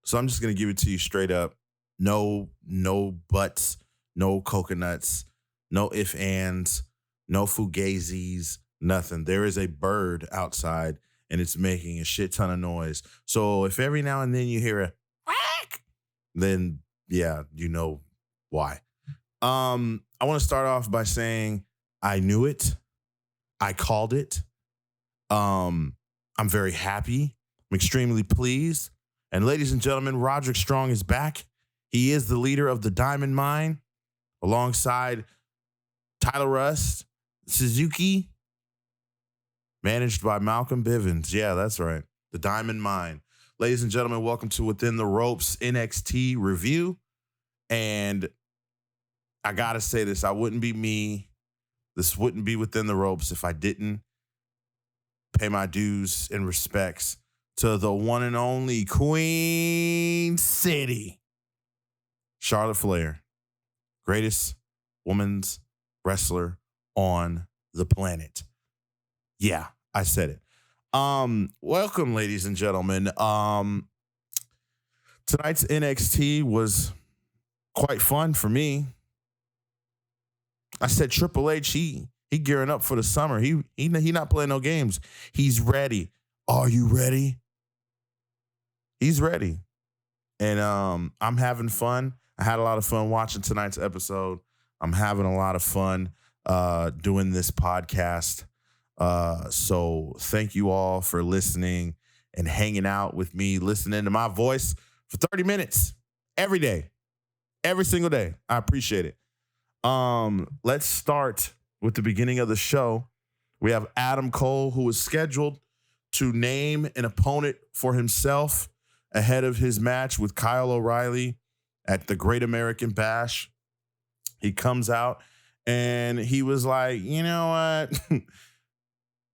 So I'm just going to give it to you straight up. No buts, no coconuts, no ifs, ands, no fugazis, nothing. There is a bird outside and it's making a shit ton of noise. So if every now and then you hear a quack, then yeah, you know why. I want to start off by saying I knew it. I called it. I'm very happy. I'm extremely pleased. And ladies and gentlemen, Roderick Strong is back. He is the leader of the Diamond Mine alongside Tyler Rust, Suzuki, managed by Malcolm Bivens. Yeah, that's right. The Diamond Mine. Ladies and gentlemen, welcome to Within the Ropes NXT review. And I got to say this, I wouldn't be me. This wouldn't be Within the Ropes if I didn't pay my dues and respects to the one and only Queen City, Charlotte Flair, greatest women's wrestler on the planet. Yeah, I said it. Welcome, ladies and gentlemen. Tonight's NXT was quite fun for me. I said Triple H, he gearing up for the summer. He not playing no games. He's ready. Are you ready? He's ready. And I'm having fun. I had a lot of fun watching tonight's episode. I'm having a lot of fun doing this podcast. So thank you all for listening and hanging out with me, listening to my voice for 30 minutes every day, every single day. I appreciate it. Let's start with the beginning of the show. We have Adam Cole, who is scheduled to name an opponent for himself ahead of his match with Kyle O'Reilly at the Great American Bash. He comes out and he was like, you know what?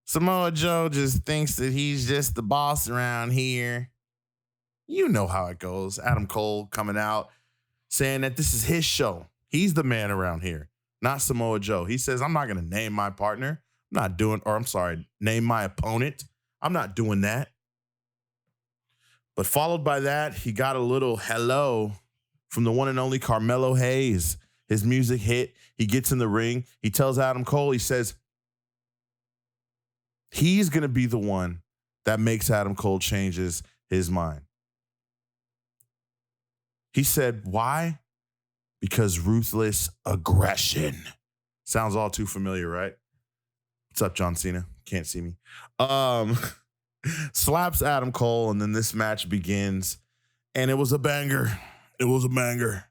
Samoa Joe just thinks that he's just the boss around here. You know how it goes. Adam Cole coming out saying that this is his show. He's the man around here, not Samoa Joe. He says, I'm not going to name my partner. Name my opponent. I'm not doing that. But followed by that, he got a little hello from the one and only Carmelo Hayes. His music hit. He gets in the ring. He tells Adam Cole, he says, he's going to be the one that makes Adam Cole changes his mind. He said, why? Because ruthless aggression. Sounds all too familiar, right? What's up, John Cena? Can't see me. Slaps Adam Cole, and then this match begins, and it was a banger. It was a banger.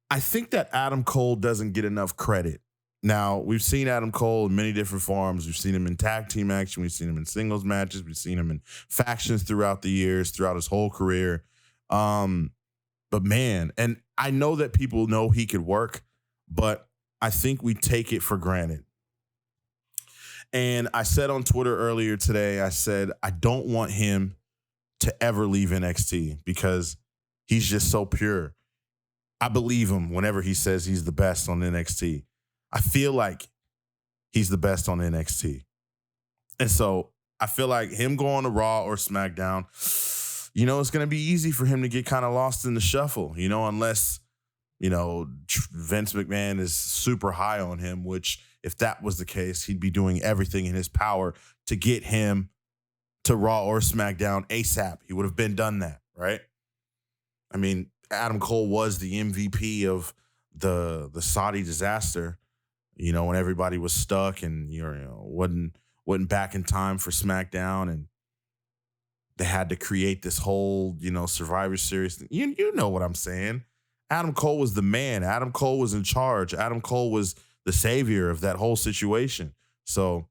I think that Adam Cole doesn't get enough credit. Now, we've seen Adam Cole in many different forms. We've seen him in tag team action. We've seen him in singles matches. We've seen him in factions throughout the years, throughout his whole career. But man, and I know that people know he could work, but I think we take it for granted. And I said on Twitter earlier today, I said, I don't want him to ever leave NXT because he's just so pure. I believe him whenever he says he's the best on NXT. I feel like he's the best on NXT. And so I feel like him going to Raw or SmackDown, you know, it's going to be easy for him to get kind of lost in the shuffle, you know, unless, you know, Vince McMahon is super high on him, which if that was the case, he'd be doing everything in his power to get him to Raw or SmackDown ASAP. He would have been done that, right? I mean, Adam Cole was the MVP of the Saudi disaster, you know, when everybody was stuck and, you know, wasn't back in time for SmackDown, and they had to create this whole, you know, Survivor Series thing. You know what I'm saying. Adam Cole was the man. Adam Cole was in charge. Adam Cole was the savior of that whole situation. So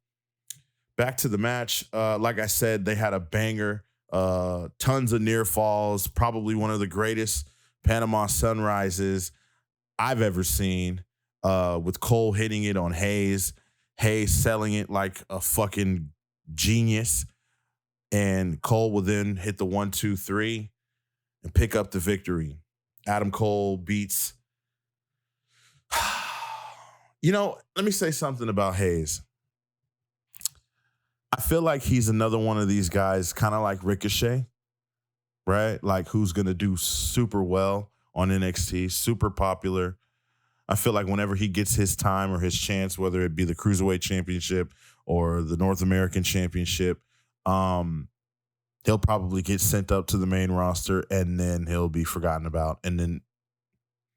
back to the match. Like I said, they had a banger, tons of near falls, probably one of the greatest Panama sunrises I've ever seen, with Cole hitting it on Hayes, Hayes selling it like a fucking genius. And Cole will then hit the 1, 2, 3 and pick up the victory. Adam Cole beats. You know, let me say something about Hayes. I feel like he's another one of these guys, kind of like Ricochet, right? Like who's going to do super well on NXT, super popular. I feel like whenever he gets his time or his chance, whether it be the Cruiserweight Championship or the North American Championship, he'll probably get sent up to the main roster and then he'll be forgotten about. And then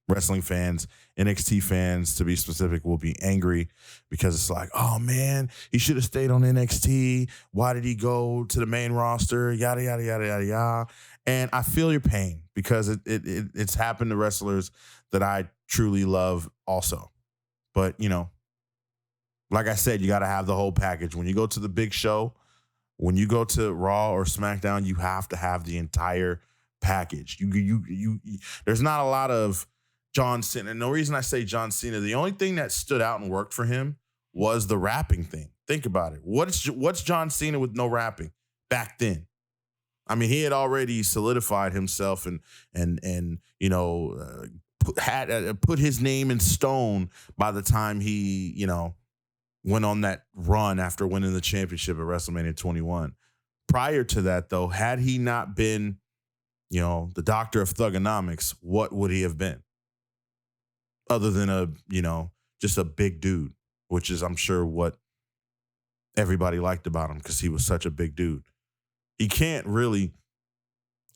wrestling fans, NXT fans to be specific, will be angry because it's like, oh man, he should have stayed on NXT. Why did he go to the main roster? Yada, yada, yada, yada, yada. And I feel your pain because it's happened to wrestlers that I truly love also. But, you know, like I said, you got to have the whole package. When you go to the big show, when you go to Raw or SmackDown, you have to have the entire package. You there's not a lot of John Cena. And the reason I say John Cena, the only thing that stood out and worked for him was the rapping thing. Think about it. What's John Cena with no rapping back then? I mean, he had already solidified himself and you know, put his name in stone by the time he, you know, went on that run after winning the championship at WrestleMania 21. Prior to that, though, had he not been, you know, the doctor of thugonomics, what would he have been? Other than just a big dude, which is, I'm sure, what everybody liked about him because he was such a big dude. He can't really.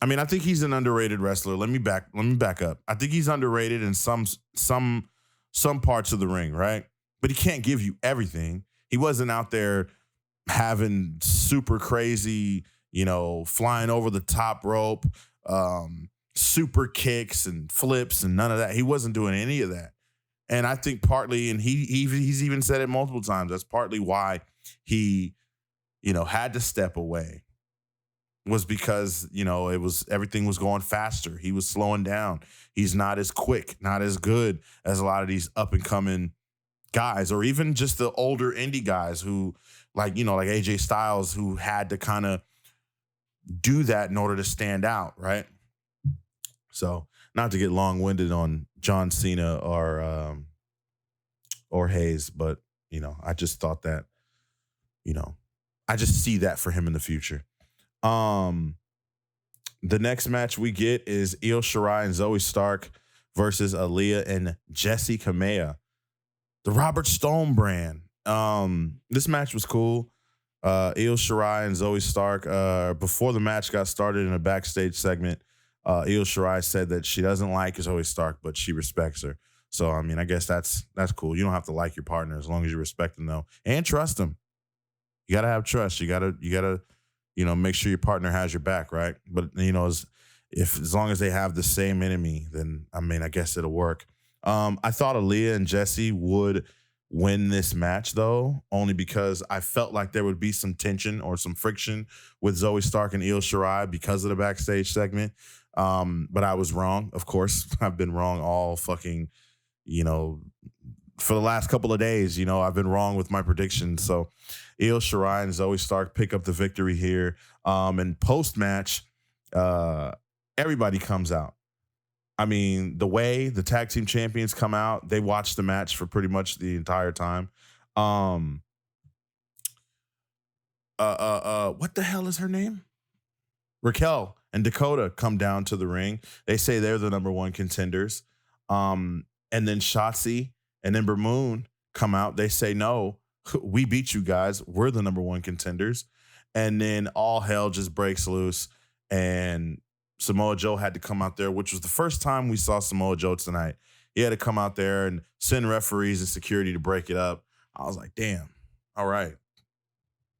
I mean, I think he's an underrated wrestler. Let me back up. I think he's underrated in some parts of the ring, right? But he can't give you everything. He wasn't out there having super crazy, you know, flying over the top rope, super kicks and flips and none of that. He wasn't doing any of that. And I think partly, and he's even said it multiple times, that's partly why he, you know, had to step away, was because, you know, everything was going faster. He was slowing down. He's not as quick, not as good as a lot of these up and coming guys, or even just the older indie guys who, like, you know, like AJ Styles, who had to kind of do that in order to stand out, right? So, not to get long-winded on John Cena or Hayes, but, you know, I just thought that, you know, I just see that for him in the future. The next match we get is Io Shirai and Zoey Stark versus Aaliyah and Jessie Kamea, the Robert Stone brand. This match was cool. Io Shirai and Zoey Stark, before the match got started in a backstage segment, Io Shirai said that she doesn't like Zoey Stark, but she respects her. So, I mean, I guess that's cool. You don't have to like your partner as long as you respect them, though, and trust them. You got to have trust. You got to, you know, make sure your partner has your back, right? But, you know, as long as they have the same enemy, then, I mean, I guess it'll work. I thought Aaliyah and Jessie would win this match, though, only because I felt like there would be some tension or some friction with Zoey Stark and Io Shirai because of the backstage segment. But I was wrong, of course. I've been wrong all fucking, you know, for the last couple of days. You know, I've been wrong with my predictions. So Io Shirai and Zoey Stark pick up the victory here. And post-match, everybody comes out. I mean, the way the tag team champions come out, they watch the match for pretty much the entire time. What the hell is her name? Raquel and Dakota come down to the ring. They say they're the number one contenders. And then Shotzi and Ember Moon come out. They say, no, we beat you guys. We're the number one contenders. And then all hell just breaks loose. And Samoa Joe had to come out there, which was the first time we saw Samoa Joe tonight. He had to come out there and send referees and security to break it up. I was like, damn, all right.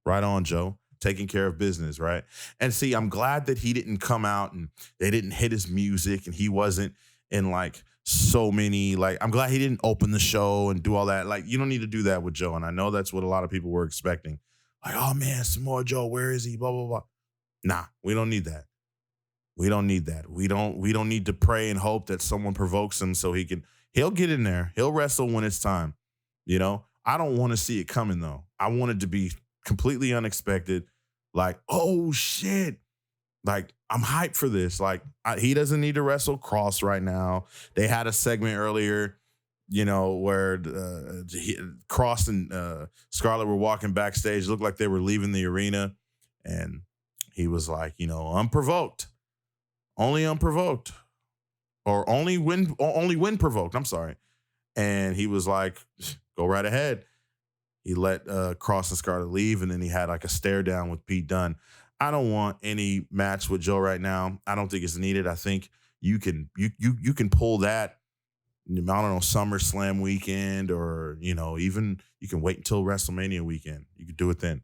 Right on, Joe. Taking care of business, right? And see, I'm glad that he didn't come out and they didn't hit his music and he wasn't in like so many, like, I'm glad he didn't open the show and do all that. Like, you don't need to do that with Joe. And I know that's what a lot of people were expecting. Like, oh man, Samoa Joe, where is he? Blah, blah, blah. Nah, we don't need that. We don't need that. We don't need to pray and hope that someone provokes him so he'll get in there. He'll wrestle when it's time. You know, I don't want to see it coming though. I want it to be completely unexpected. Like, oh shit. Like, I'm hyped for this. Like, he doesn't need to wrestle Cross right now. They had a segment earlier, you know, where Cross and Scarlett were walking backstage. It looked like they were leaving the arena. And he was like, you know, unprovoked. only unprovoked, or only when provoked. I'm sorry. And he was like, go right ahead. He let Cross and Scarlett leave, and then he had like a stare down with Pete Dunne. I don't want any match with Joe right now. I don't think it's needed. I think you can pull that. I don't know, SummerSlam weekend, or even you can wait until WrestleMania weekend. You could do it then.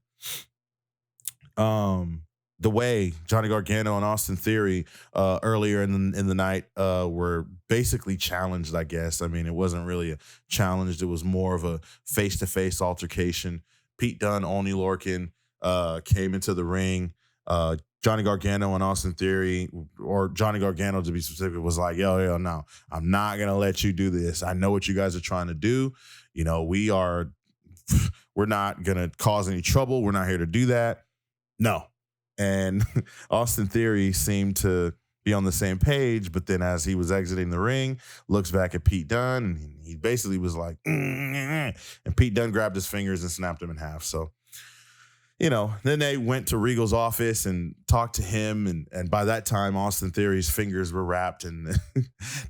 The way Johnny Gargano and Austin Theory earlier in the night were basically challenged, I guess. I mean, it wasn't really a challenge. It was more of a face-to-face altercation. Pete Dunne, Oney Lorcan came into the ring. Johnny Gargano and Austin Theory, or Johnny Gargano to be specific, was like, yo, no, I'm not going to let you do this. I know what you guys are trying to do. We're not going to cause any trouble. We're not here to do that. No. And Austin Theory seemed to be on the same page, but then as he was exiting the ring, looks back at Pete Dunne, and he basically was like, and Pete Dunne grabbed his fingers and snapped him in half. So, then they went to Regal's office and talked to him, and by that time, Austin Theory's fingers were wrapped, and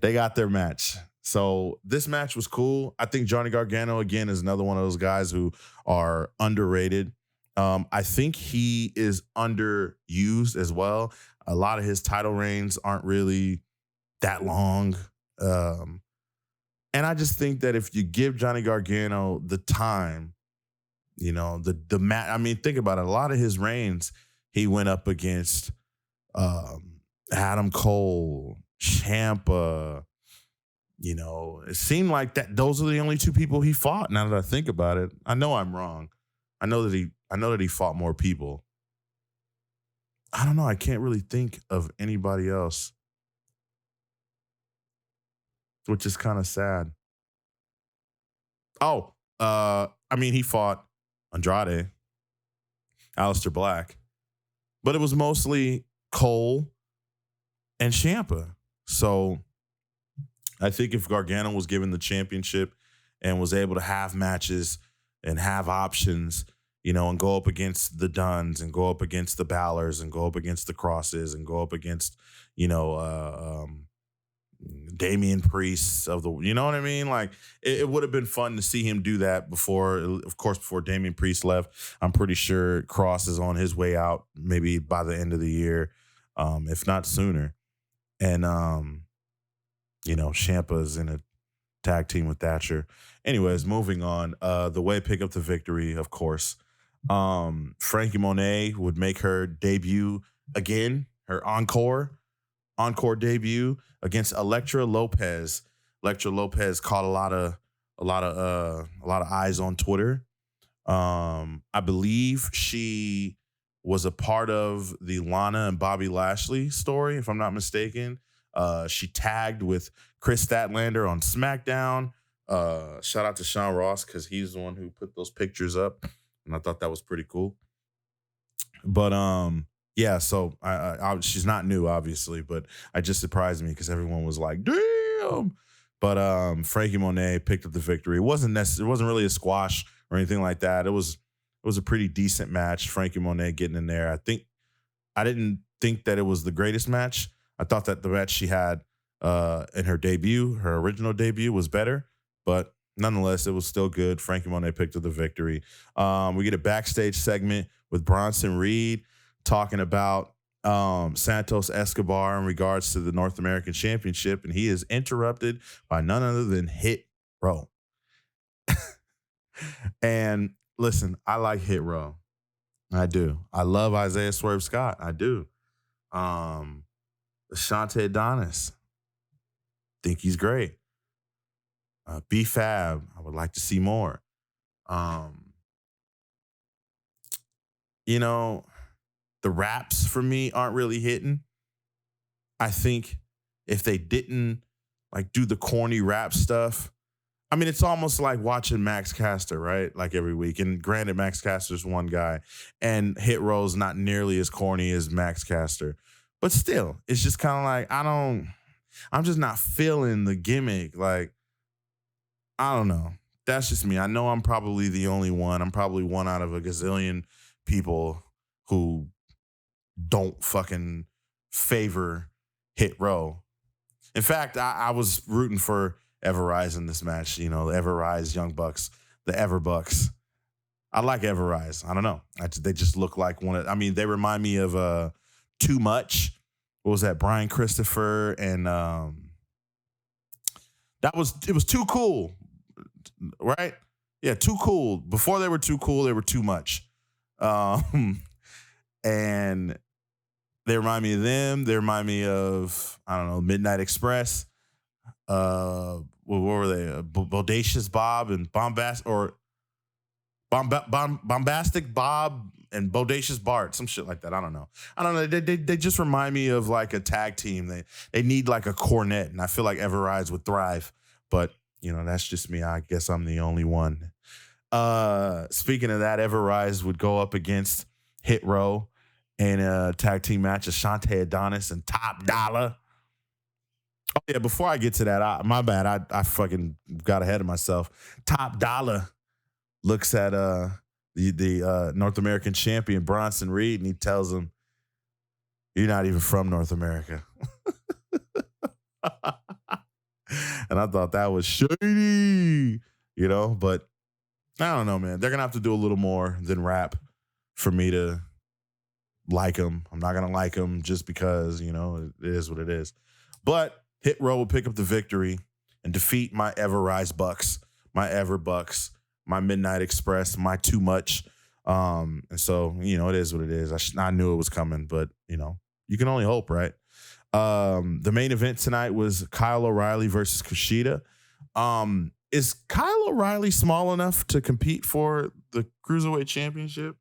they got their match. So this match was cool. I think Johnny Gargano, again, is another one of those guys who are underrated. I think he is underused as well. A lot of his title reigns aren't really that long. And I just think that if you give Johnny Gargano the time, the match, I mean, think about it. A lot of his reigns, he went up against Adam Cole, Ciampa. It seemed like that those are the only two people he fought. Now that I think about it, I know I'm wrong. I know that he fought more people. I don't know. I can't really think of anybody else, which is kind of sad. Oh, I mean, he fought Andrade, Aleister Black, but it was mostly Cole and Ciampa. So I think if Gargano was given the championship and was able to have matches and have options, and go up against the Dunnes and go up against the Ballers and go up against the Crosses and go up against, Damian Priest of the, you know what I mean? Like it would have been fun to see him do that before Damian Priest left. I'm pretty sure Cross is on his way out, maybe by the end of the year, if not sooner. And, Ciampa's in a tag team with Thatcher. Anyways, moving on. The way pick up the victory, of course. Franky Monet would make her debut again, her encore debut against Elektra Lopez. Elektra Lopez caught a lot of eyes on Twitter. I believe she was a part of the Lana and Bobby Lashley story, if I'm not mistaken. She tagged with Chris Statlander on SmackDown. Shout out to Sean Ross, because he's the one who put those pictures up, and I thought that was pretty cool. But yeah, so I she's not new, obviously, but it just surprised me because everyone was like, damn. But Franky Monet picked up the victory. It wasn't really a squash or anything like that. It was a pretty decent match. Franky Monet getting in there. I didn't think that it was the greatest match. I thought that the match she had in her original debut, was better, but nonetheless, it was still good. Franky Monet picked up the victory. We get a backstage segment with Bronson Reed talking about Santos Escobar in regards to the North American Championship, and he is interrupted by none other than Hit Row. And listen, I like Hit Row. I do. I love Isaiah Swerve Scott. I do. Ashante Adonis. Think he's great. B-Fab. I would like to see more. The raps for me aren't really hitting. I think if they didn't do the corny rap stuff, I mean, it's almost like watching Max Caster, right? Like every week. And granted, Max Caster's one guy, and Hit Row's not nearly as corny as Max Caster. But still, it's just kind of like, I'm just not feeling the gimmick. Like, I don't know. That's just me. I know I'm probably the only one. I'm probably one out of a gazillion people who don't fucking favor Hit Row. In fact, I was rooting for Everrise in this match. You know, the Everrise Young Bucks, the Everbucks. I like Everrise. I don't know. They just look like one of, I mean, they remind me of Too Much. What was that? Brian Christopher and it was Too Cool, right? Yeah, Too Cool. Before they were Too Cool, they were Too Much. And they remind me of them. They remind me of, I don't know, Midnight Express. What were they? Bodacious Bob and Bombastic Bob and Bodacious Bart, some shit like that. I don't know. They just remind me of like a tag team. They need like a cornet, and I feel like Everrise would thrive. But you know, that's just me. I guess I'm the only one. Speaking of that, Everrise would go up against Hit Row in a tag team match, Ashante Adonis and Top Dollar. Oh yeah, before I get to that, my bad. I fucking got ahead of myself. Top Dollar looks at the North American champion Bronson Reed, and he tells him, "You're not even from North America." And I thought that was shady, you know. But I don't know, man. They're gonna have to do a little more than rap for me to like them. I'm not gonna like them just because, you know, it is what it is. But Hit Row will pick up the victory and defeat my Everrise Bucks, my Everbucks, my Midnight Express, my Too Much. And so, you know, it is what it is. I knew it was coming, but, you know, you can only hope, right? The main event tonight was Kyle O'Reilly versus Kushida. Is Kyle O'Reilly small enough to compete for the Cruiserweight Championship?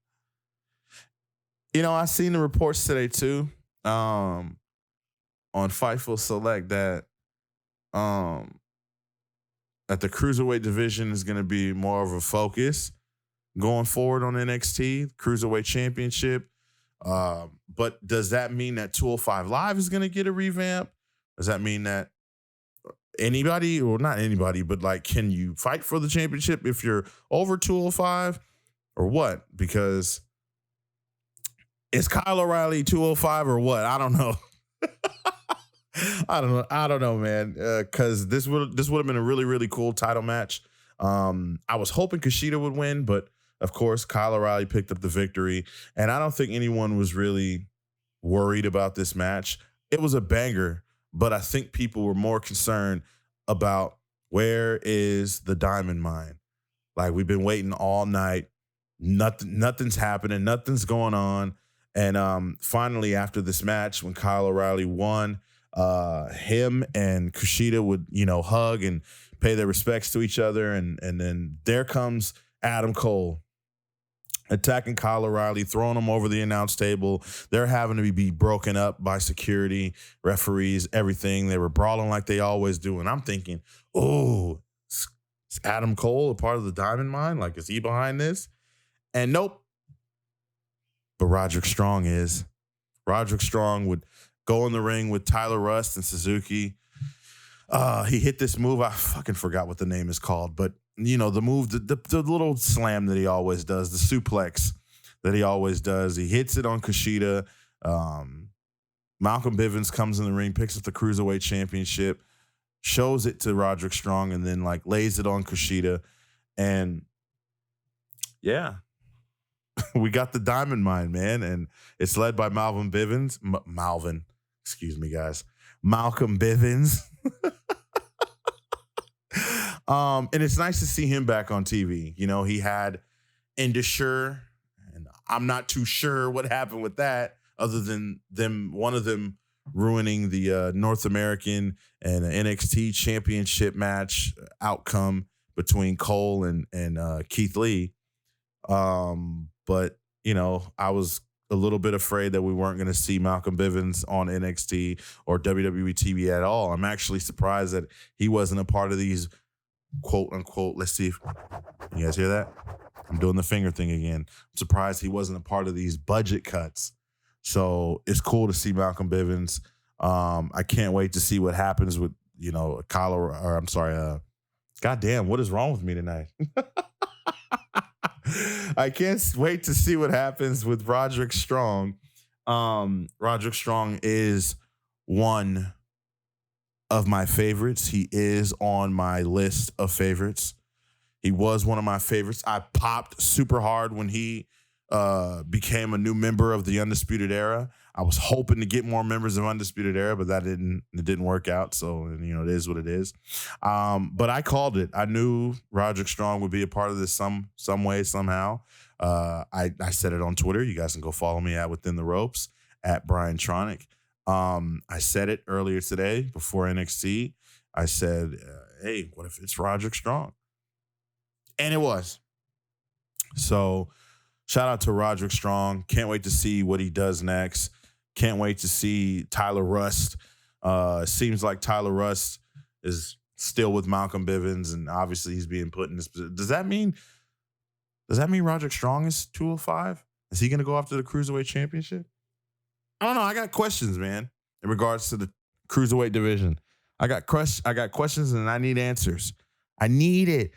You know, I seen the reports today too, on Fightful Select that the Cruiserweight division is going to be more of a focus going forward on NXT Cruiserweight Championship. But does that mean that 205 Live is going to get a revamp? Does that mean that anybody, or not anybody, but like, can you fight for the championship if you're over 205 or what? Because is Kyle O'Reilly 205 or what? I don't know. I don't know, man. Because this would have been a really, really cool title match. I was hoping Kushida would win, but of course, Kyle O'Reilly picked up the victory. And I don't think anyone was really worried about this match. It was a banger, but I think people were more concerned about where is the diamond mine? Like, we've been waiting all night. Nothing's happening. Nothing's going on. And finally, after this match, when Kyle O'Reilly won, him and Kushida would, you know, hug and pay their respects to each other. And then there comes Adam Cole attacking Kyle O'Reilly, throwing him over the announce table. They're having to be broken up by security, referees, everything. They were brawling like they always do. And I'm thinking, oh, is Adam Cole a part of the Diamond Mine? Like, is he behind this? And nope. But Roderick Strong is. Roderick Strong would go in the ring with Tyler Rust and Suzuki. He hit this move. I fucking forgot what the name is called. But, you know, the move, the little slam that he always does, the suplex that he always does. He hits it on Kushida. Malcolm Bivens comes in the ring, picks up the Cruiserweight Championship, shows it to Roderick Strong, and then, like, lays it on Kushida. And, yeah. We got the Diamond Mine, man, and it's led by Malcolm Bivens. Excuse me, guys. Malcolm Bivens. And it's nice to see him back on TV. You know, he had Indusure, and I'm not too sure what happened with that, other than one of them ruining the North American and NXT championship match outcome between Cole and Keith Lee. But, you know, I was a little bit afraid that we weren't going to see Malcolm Bivens on NXT or WWE TV at all. I'm actually surprised that he wasn't a part of these quote unquote, let's see if you guys hear that? I'm doing the finger thing again. I'm surprised he wasn't a part of these budget cuts. So it's cool to see Malcolm Bivens. I can't wait to see what happens with, you know, goddamn, what is wrong with me tonight? I can't wait to see what happens with Roderick Strong. Roderick Strong is one of my favorites. He is on my list of favorites. He was one of my favorites. I popped super hard when he became a new member of the Undisputed Era. I was hoping to get more members of Undisputed Era, but it didn't work out. So, it is what it is. But I called it. I knew Roderick Strong would be a part of this some way, somehow. I said it on Twitter. You guys can go follow me at Within the Ropes, at Brian Tronic. I said it earlier today before NXT. I said, hey, what if it's Roderick Strong? And it was. So shout out to Roderick Strong. Can't wait to see what he does next. Can't wait to see Tyler Rust. Seems like Tyler Rust is still with Malcolm Bivens, and obviously he's being put in this position. Does that mean Roderick Strong is 205? Is he going to go after the Cruiserweight Championship? I don't know. I got questions, man, in regards to the Cruiserweight division. I got questions, and I need answers. I need it.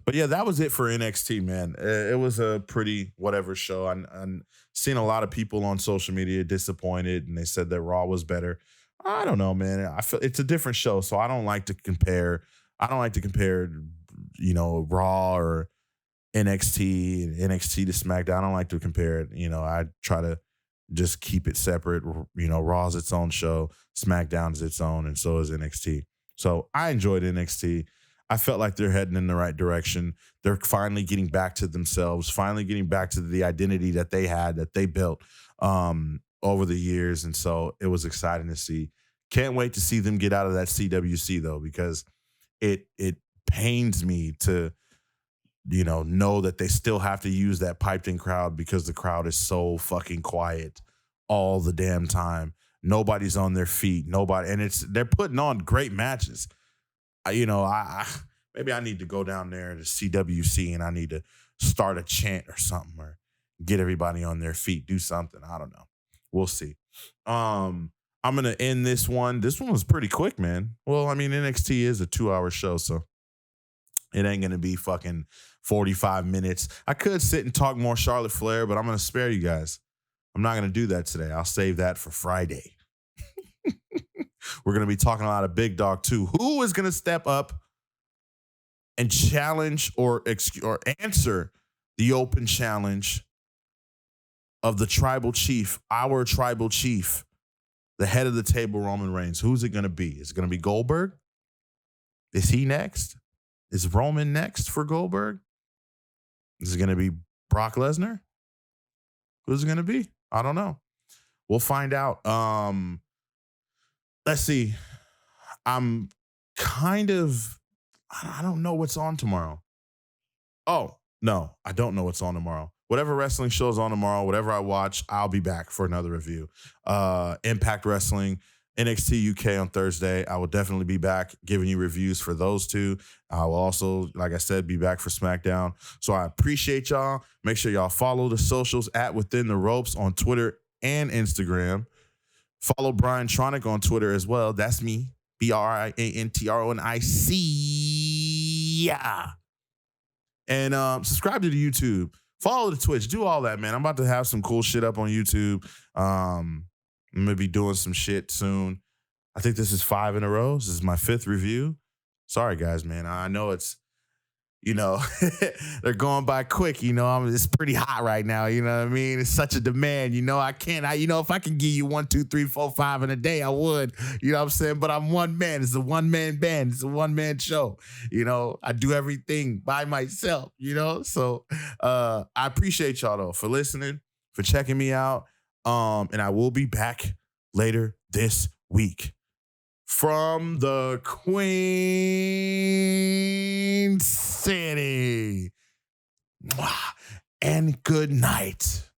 But yeah, that was it for NXT, man. It was a pretty whatever show. I'm seeing a lot of people on social media disappointed, and they said that Raw was better. I don't know, man. I feel it's a different show, so I don't like to compare. Raw or NXT and NXT to SmackDown. I don't like to compare it. I try to just keep it separate. Raw's its own show, SmackDown is its own, and so is NXT. So I enjoyed NXT. I felt like they're heading in the right direction. They're finally getting back to themselves, finally getting back to the identity that they had, that they built over the years. And so it was exciting to see. Can't wait to see them get out of that CWC, though, because it pains me to, know that they still have to use that piped-in crowd because the crowd is so fucking quiet all the damn time. Nobody's on their feet. Nobody, and they're putting on great matches. Maybe I need to go down there to CWC and I need to start a chant or something, or get everybody on their feet, do something. I don't know. We'll see. I'm gonna end this one. This one was pretty quick, man. Well, NXT is a 2-hour show, so it ain't gonna be fucking 45 minutes. I could sit and talk more Charlotte Flair, but I'm gonna spare you guys. I'm not gonna do that today. I'll save that for Friday. We're going to be talking a lot of Big Dog too. Who is going to step up and challenge or answer the open challenge of the tribal chief, our tribal chief, the head of the table, Roman Reigns? Who's it going to be? Is it going to be Goldberg? Is he next? Is Roman next for Goldberg? Is it going to be Brock Lesnar? Who's it going to be? I don't know. We'll find out. Let's see. I don't know what's on tomorrow. Oh, no, I don't know what's on tomorrow. Whatever wrestling show's on tomorrow, whatever I watch, I'll be back for another review. Impact Wrestling, NXT UK on Thursday. I will definitely be back giving you reviews for those two. I will also, like I said, be back for SmackDown. So I appreciate y'all. Make sure y'all follow the socials at Within the Ropes on Twitter and Instagram. Follow Brian Tronic on Twitter as well. That's me, BrianTronic. Yeah. And subscribe to the YouTube. Follow the Twitch. Do all that, man. I'm about to have some cool shit up on YouTube. I'm going to be doing some shit soon. I think this is 5 in a row. This is my 5th review. Sorry, guys, man. I know it's, they're going by quick. It's pretty hot right now. You know what I mean? It's such a demand. if I can give you 1, 2, 3, 4, 5 in a day, I would. You know what I'm saying? But I'm one man. It's a one-man band. It's a one-man show. I do everything by myself, So I appreciate y'all, though, for listening, for checking me out. And I will be back later this week. From the Queen City. And good night.